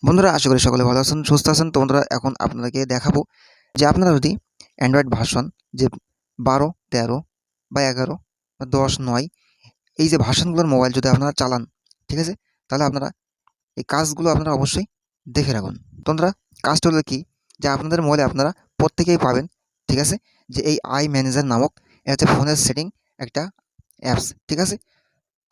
বন্ধুরা আশা করি সকলে ভালো আছেন, সুস্থ আছেন। তো বন্ধুরা এখন আপনাদেরকে দেখাবো যে আপনারা যদি অ্যান্ড্রয়েড ভার্সন যে 12, 13 বা 11 বা 10, 9 এই যে ভার্সনগুলোর মোবাইল যদি আপনারা চালান, ঠিক আছে? তাহলে আপনারা এই কাজগুলো আপনারা অবশ্যই দেখে রাখুন। তো বন্ধুরা কাজটা হলো কি, যে আপনাদের মোবাইলে আপনারা প্রত্যেকেই পাবেন, ঠিক আছে? যে এই আই ম্যানেজার নামক এটা হচ্ছে ফোনের সেটিং একটা অ্যাপস, ঠিক আছে?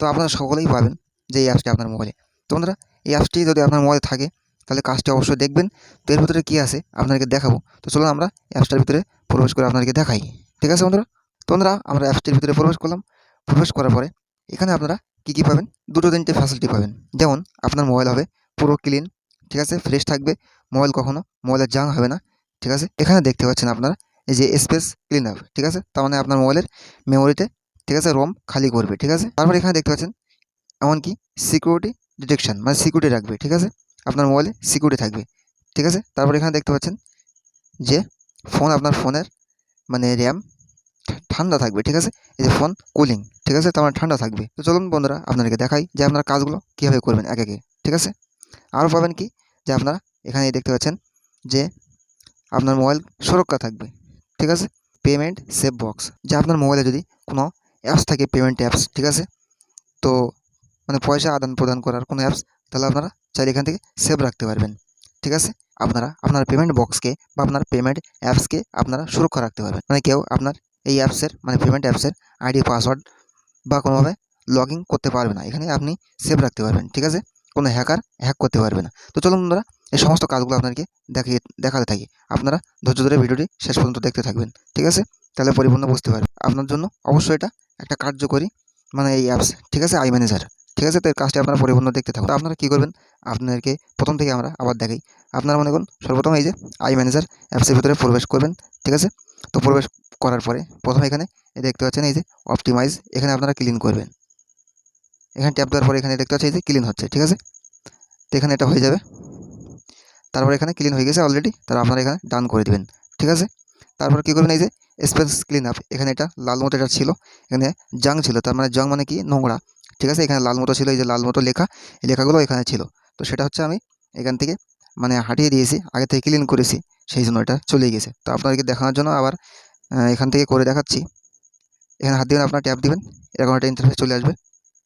তো আপনারা সকলেই পাবেন যে এই অ্যাপসটি আপনার মোবাইলে। তো বন্ধুরা এই অ্যাপসটি যদি আপনার মোবাইলে থাকে তাহলে কাজটি অবশ্যই দেখবেন। তো এর ভিতরে কী আছে আপনাদেরকে দেখাবো। তো চলুন আমরা অ্যাপসটার ভিতরে প্রবেশ করে আপনাদেরকে দেখাই, ঠিক আছে বন্ধুরা? তো বন্ধুরা আমরা অ্যাপসটির ভিতরে প্রবেশ করলাম। প্রবেশ করার পরে এখানে আপনারা কী পাবেন, দুটো তিনটে ফ্যাসিলিটি পাবেন। যেমন আপনার মোবাইল হবে পুরো ক্লিন, ঠিক আছে, ফ্রেশ থাকবে। মোবাইল কখনো মোবাইলের জাং হবে না, ঠিক আছে? এখানে দেখতে পাচ্ছেন আপনারা এই যে স্পেস ক্লিন আপ, ঠিক আছে? তার মানে আপনার মোবাইলের মেমোরিতে, ঠিক আছে, রোম খালি করবে, ঠিক আছে? তারপর এখানে দেখতে পাচ্ছেন এমনকি সিকিউরিটি ডিটেকশন, মানে সিকিউরিটি রাখবে, ঠিক আছে? আপনার মোবাইলে সিকিউরিটি থাকবে, ঠিক আছে? তারপর এখানে দেখতে পাচ্ছেন যে আপনার ফোনের মানে র্যাম ঠান্ডা থাকবে, ঠিক আছে? এই যে ফোন কুলিং, ঠিক আছে, তার মানে ঠান্ডা থাকবে। তো চলুন বন্ধুরা আপনাদেরকে দেখাই যে আপনারা কাজগুলো কীভাবে করবেন একে একে, ঠিক আছে? আরও পাবেন কি, যে আপনারা এখানে দেখতে পাচ্ছেন যে আপনার মোবাইল সুরক্ষা থাকবে, ঠিক আছে? পেমেন্ট সেভ বক্স, যে আপনার মোবাইলে যদি কোনো অ্যাপস থাকে, পেমেন্ট অ্যাপস, ঠিক আছে, তো মানে পয়সা আদান প্রদান করার কোনো অ্যাপস, তাহলে আপনারা চাইলে এখান থেকে সেভ রাখতে পারবেন, ঠিক আছে? আপনারা আপনার পেমেন্ট বক্সকে বা আপনার পেমেন্ট অ্যাপসকে আপনারা সুরক্ষা রাখতে পারবেন। মানে কেউ আপনার এই অ্যাপসের মানে পেমেন্ট অ্যাপসের আইডি পাসওয়ার্ড বা কোনোভাবে লগ ইন করতে পারবে না। এখানে আপনি সেভ রাখতে পারবেন, ঠিক আছে? কোনো হ্যাকার হ্যাক করতে পারবে না। তো চলুন বন্ধুরা এই সমস্ত কাজগুলো আপনাদেরকে দেখাতে থাকি। আপনারা ধৈর্য ধরে ভিডিওটি শেষ পর্যন্ত দেখতে থাকবেন, ঠিক আছে? তাহলে পরিপূর্ণ বুঝতে পারবেন। আপনার জন্য অবশ্যই এটা একটা কার্যকরী মানে এই অ্যাপস, ঠিক আছে, আই ম্যানেজার, ঠিক আছে? তো এর কাজটি আপনারা পরিপূর্ণ দেখতে থাকুন। তো আপনারা কী করবেন, আপনাদেরকে প্রথম থেকে আমরা আবার দেখাই। আপনারা মনে করুন সর্বপ্রথম এই যে আই ম্যানেজার অ্যাপসের ভিতরে প্রবেশ করবেন, ঠিক আছে? তো প্রবেশ করার পরে প্রথমে এখানে দেখতে পাচ্ছেন এই যে অপটিমাইজ, এখানে আপনারা ক্লিন করবেন। এখানে ট্যাপ দেওয়ার পরে এখানে দেখতে পাচ্ছেন এই যে ক্লিন হচ্ছে, ঠিক আছে? তো এখানে এটা হয়ে যাবে। তারপর এখানে ক্লিন হয়ে গেছে অলরেডি, তাহলে আপনারা এখানে ডান করে দেবেন, ঠিক আছে? তারপর কী করবেন, এই যে স্পেস ক্লিন আপ, এখানে এটা লাল মতো এটা ছিল, এখানে জাং ছিল, তার মানে জাং মানে কি নোংরা, ঠিক আছে? এখানে লাল মতো ছিল, এই যে লাল মতো লেখা, এই লেখাগুলো এখানে ছিল। তো সেটা হচ্ছে আমি এখান থেকে মানে হাটিয়ে দিয়েছি, আগে থেকে ক্লিন করেছি, সেই জন্য এটা চলে গেছে। তো আপনাদেরকে দেখানোর জন্য আবার এখান থেকে করে দেখাচ্ছি। এখানে হাত দিবেন, আপনার ট্যাপ দিবেন, এরকম একটা ইন্টারফেস চলে আসবে।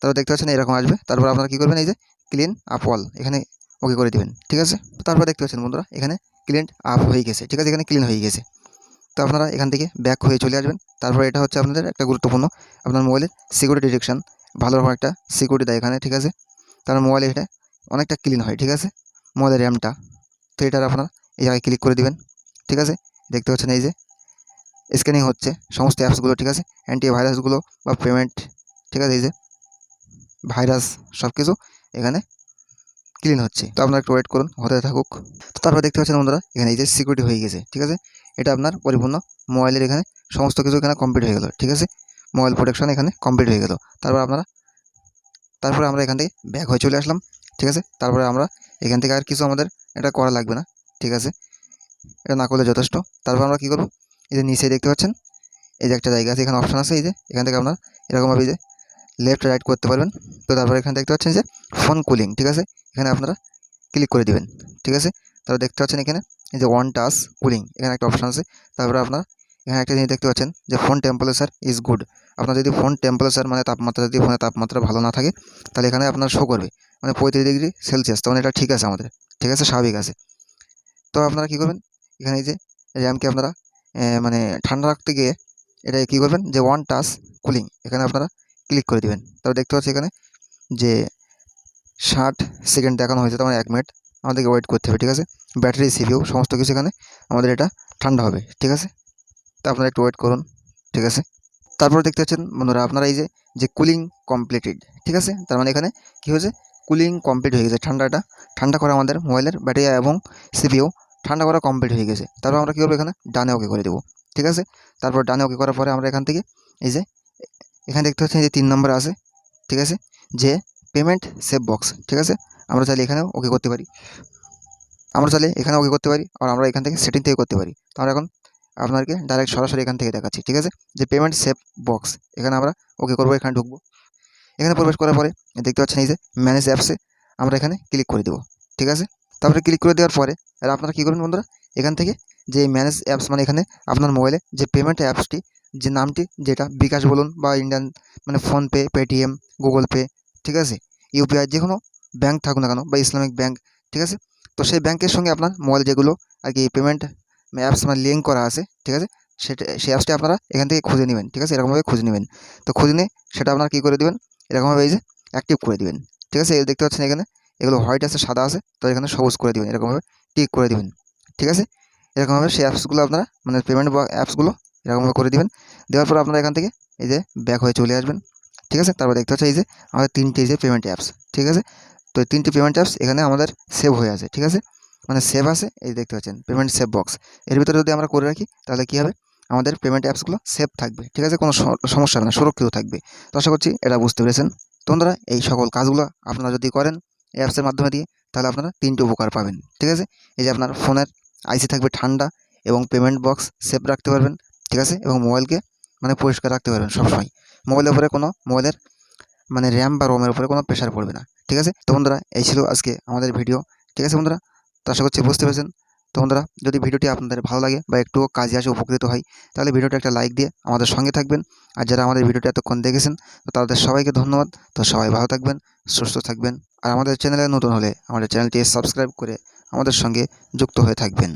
তারপর দেখতে পাচ্ছেন এরকম আসবে। তারপর আপনারা কী করবেন, এই যে ক্লিন আপ অল, এখানে ওকে করে দিবেন, ঠিক আছে? তারপর দেখতে পাচ্ছেন বন্ধুরা এখানে ক্লিন আপ হয়ে গেছে, ঠিক আছে? এখানে ক্লিন হয়ে গেছে। তো আপনারা এখান থেকে ব্যাক হয়ে চলে আসবেন। তারপরে এটা হচ্ছে আপনাদের একটা গুরুত্বপূর্ণ, আপনার মোবাইলের সিকিউরিটি ডিটেকশন, ভালো রকম একটা সিকিউরিটি দেয় এখানে, ঠিক আছে? তার মোবাইলে এটা অনেকটা ক্লিন হয়, ঠিক আছে? মোবাইলের র্যামটা। তো এটার আপনারা এই জায়গায় ক্লিক করে দিবেন, ঠিক আছে? দেখতে পাচ্ছেন এই যে স্ক্যানিং হচ্ছে সমস্ত অ্যাপসগুলো, ঠিক আছে? অ্যান্টিভাইরাসগুলো বা পেমেন্ট, ঠিক আছে? এই যে ভাইরাস সব কিছু এখানে ক্লিন হচ্ছে। তো আপনারা একটু ওয়েট করুন, হতে থাকুক। তো তারপর দেখতে পাচ্ছেন বন্ধুরা এখানে এই যে সিকিউরিটি হয়ে গেছে, ঠিক আছে? এটা আপনার পরিপূর্ণ মোবাইলের এখানে সমস্ত কিছু এখানে কমপ্লিট হয়ে গেল, ঠিক আছে? মোবাইল প্রোটেকশন এখানে কমপ্লিট হয়ে গেল। তারপরে আমরা এখান থেকে ব্যাক হয়ে চলে আসলাম, ঠিক আছে? তারপরে আমরা এখান থেকে আর কিছু আমাদের এটা করা লাগবে না, ঠিক আছে? এটা না করলে যথেষ্ট। তারপর আমরা কী করব, এই যে নিচে দেখতে পাচ্ছেন এই যে একটা জায়গা আছে, এখানে অপশান আছে, এই যে এখান থেকে আপনার এরকমভাবে এই যে লেফট রাইট করতে পারবেন। তো তারপরে এখানে দেখতে পাচ্ছেন যে ফোন কুলিং, ঠিক আছে? এখানে আপনারা ক্লিক করে দিবেন, ঠিক আছে? তারপর দেখতে পাচ্ছেন এখানে এই যে ওয়ান টাচ কুলিং, এখানে একটা অপশান আছে। তারপরে আপনার এখানে একটা জিনিস দেখতে পাচ্ছেন যে ফোন টেম্পারেচার ইজ গুড। আপনার যদি ফোন টেম্পারেচার মানে তাপমাত্রা, যদি ফোনের তাপমাত্রা ভালো না থাকে তাহলে এখানে আপনার শো করবে মানে 35°C, তখন এটা ঠিক আছে আমাদের, ঠিক আছে, স্বাভাবিক আছে। তো আপনারা কী করবেন, এখানে এই যে র্যামকে আপনারা মানে ঠান্ডা রাখতে গিয়ে এটা কী করবেন, যে ওয়ান টাচ কুলিং, এখানে আপনারা ক্লিক করে দিবেন। তারপর দেখতে পাচ্ছি এখানে যে 60 সেকেন্ড দেখানো হয়েছে, তার মানে 1 মিনিট আমাদেরকে ওয়েট করতে হবে, ঠিক আছে? ব্যাটারি, সিপিইউ সমস্ত কিছু এখানে আমাদের এটা ঠান্ডা হবে, ঠিক আছে? তো আপনারা একটু ওয়েট করুন, ঠিক আছে? তারপরে দেখতে পাচ্ছেন বন্ধুরা আপনারা এই যে কুলিং কমপ্লিটেড, ঠিক আছে? তার মানে এখানে কী হয়েছে, কুলিং কমপ্লিট হয়ে গেছে, ঠান্ডা করা আমাদের মোবাইলের ব্যাটারি এবং সিপিইউ ঠান্ডা করা কমপ্লিট হয়ে গেছে। তারপর আমরা কী করবো, এখানে ডানে ওকে করে দেবো, ঠিক আছে? তারপর ডানে ওকে করার পরে আমরা এখান থেকে এই যে এখানে দেখতে পাচ্ছেন যে 3 নম্বরে আছে, ঠিক আছে, যে পেমেন্ট সেভ বক্স, ঠিক আছে? আমরা চাইলে এখানেও ওকে করতে পারি, আর আমরা এখান থেকে সেটিং থেকে করতে পারি। তো আমরা এখন আপনাদেরকে ডাইরেক্ট সরাসরি এখান থেকে দেখাচ্ছি, ঠিক আছে? যে পেমেন্ট সেভ বক্স, এখানে আমরা ওকে করবো, এখানে ঢুকবো। এখানে প্রবেশ করার পরে দেখতে পাচ্ছেন এই যে ম্যানেজ অ্যাপসে আমরা এখানে ক্লিক করে দেবো, ঠিক আছে? তারপরে ক্লিক করে দেওয়ার পরে আর আপনারা কী করবেন বন্ধুরা, এখান থেকে যে ম্যানেজ অ্যাপস মানে এখানে আপনার মোবাইলে যে পেমেন্ট অ্যাপসটি যে নামটি যেটা বিকাশ বলুন বা ইন্ডিয়ান মানে ফোনপে, পেটিএম, গুগল পে, ঠিক আছে, ইউপিআই যে কোনো ব্যাঙ্ক থাকুক না কেন বা ইসলামিক ব্যাঙ্ক, ঠিক আছে, তো সেই ব্যাঙ্কের সঙ্গে আপনার মোবাইল যেগুলো আর কি পেমেন্ট অ্যাপস মানে লিঙ্ক করা আছে, ঠিক আছে, সেই অ্যাপসটি আপনারা এখান থেকে খুঁজে নেবেন, ঠিক আছে, এরকমভাবে খুঁজে নেবেন। তো খুঁজে নিয়ে সেটা আপনারা কী করে দেবেন, এরকমভাবে এই যে অ্যাক্টিভ করে দিবেন, ঠিক আছে, এই দেখতে পাচ্ছেন এখানে এগুলো হোয়াইট আছে, সাদা আছে, তো এখানে সবুজ করে দিবেন, এরকমভাবে টিক করে দিবেন, ঠিক আছে। এরকমভাবে সেই অ্যাপসগুলো আপনারা মানে পেমেন্ট বা অ্যাপসগুলো এরকমভাবে করে দিবেন। দেওয়ার পর আপনারা এখান থেকে এই যে ব্যাক হয়ে চলে আসবেন, ঠিক আছে। তারপর দেখতে পাচ্ছেন এই যে আমাদের 3টি এই যে পেমেন্ট অ্যাপস, ঠিক আছে। তো এই 3টি পেমেন্ট অ্যাপস এখানে আমাদের সেভ হয়ে আছে, ঠিক আছে, মানে সেভ আছে, এই দেখতে পাচ্ছেন পেমেন্ট সেভ বক্স। এর ভিতরে যদি আমরা করে রাখি তাহলে কী হবে, আমাদের পেমেন্ট অ্যাপসগুলো সেভ থাকবে, ঠিক আছে, কোনো সমস্যা হবে না, সুরক্ষিত থাকবে। তো আশা করছি এটা বুঝতে পেরেছেন। তো বন্ধুরা এই সকল কাজগুলো আপনারা যদি করেন এই অ্যাপসের মাধ্যমে দিয়ে, তাহলে আপনারা 3টি উপকার পাবেন, ঠিক আছে। এই যে আপনার ফোনের আইসি থাকবে ঠান্ডা এবং পেমেন্ট বক্স সেভ রাখতে পারবেন, ঠিক আছে, এবং মোবাইলকে মানে পরিষ্কার রাখতে পারবেন সবসময়। মোবাইলের উপরে কোনো মোবাইলের মানে র্যাম বা রোমের উপরে কোনো প্রেশার পড়বে না, ঠিক আছে। তো বন্ধুরা এই ছিল আজকে আমাদের ভিডিও, ঠিক আছে বন্ধুরা। তো আশা করছি বুঝতে পেরেছেন। তো বন্ধুরা যদি ভিডিওটি আপনাদের ভালো লাগে বা একটুও কাজে আসে, উপকৃত হয়, তাহলে ভিডিওটা একটা লাইক দিয়ে আমাদের সঙ্গে থাকবেন। আর যারা আমাদের ভিডিওটি এতক্ষণ দেখেছেন তো তাদের সবাইকে ধন্যবাদ। তো সবাই ভালো থাকবেন, সুস্থ থাকবেন। আর আমাদের চ্যানেলে নতুন হলে আমাদের চ্যানেলটি সাবস্ক্রাইব করে আমাদের সঙ্গে যুক্ত হয়ে থাকবেন।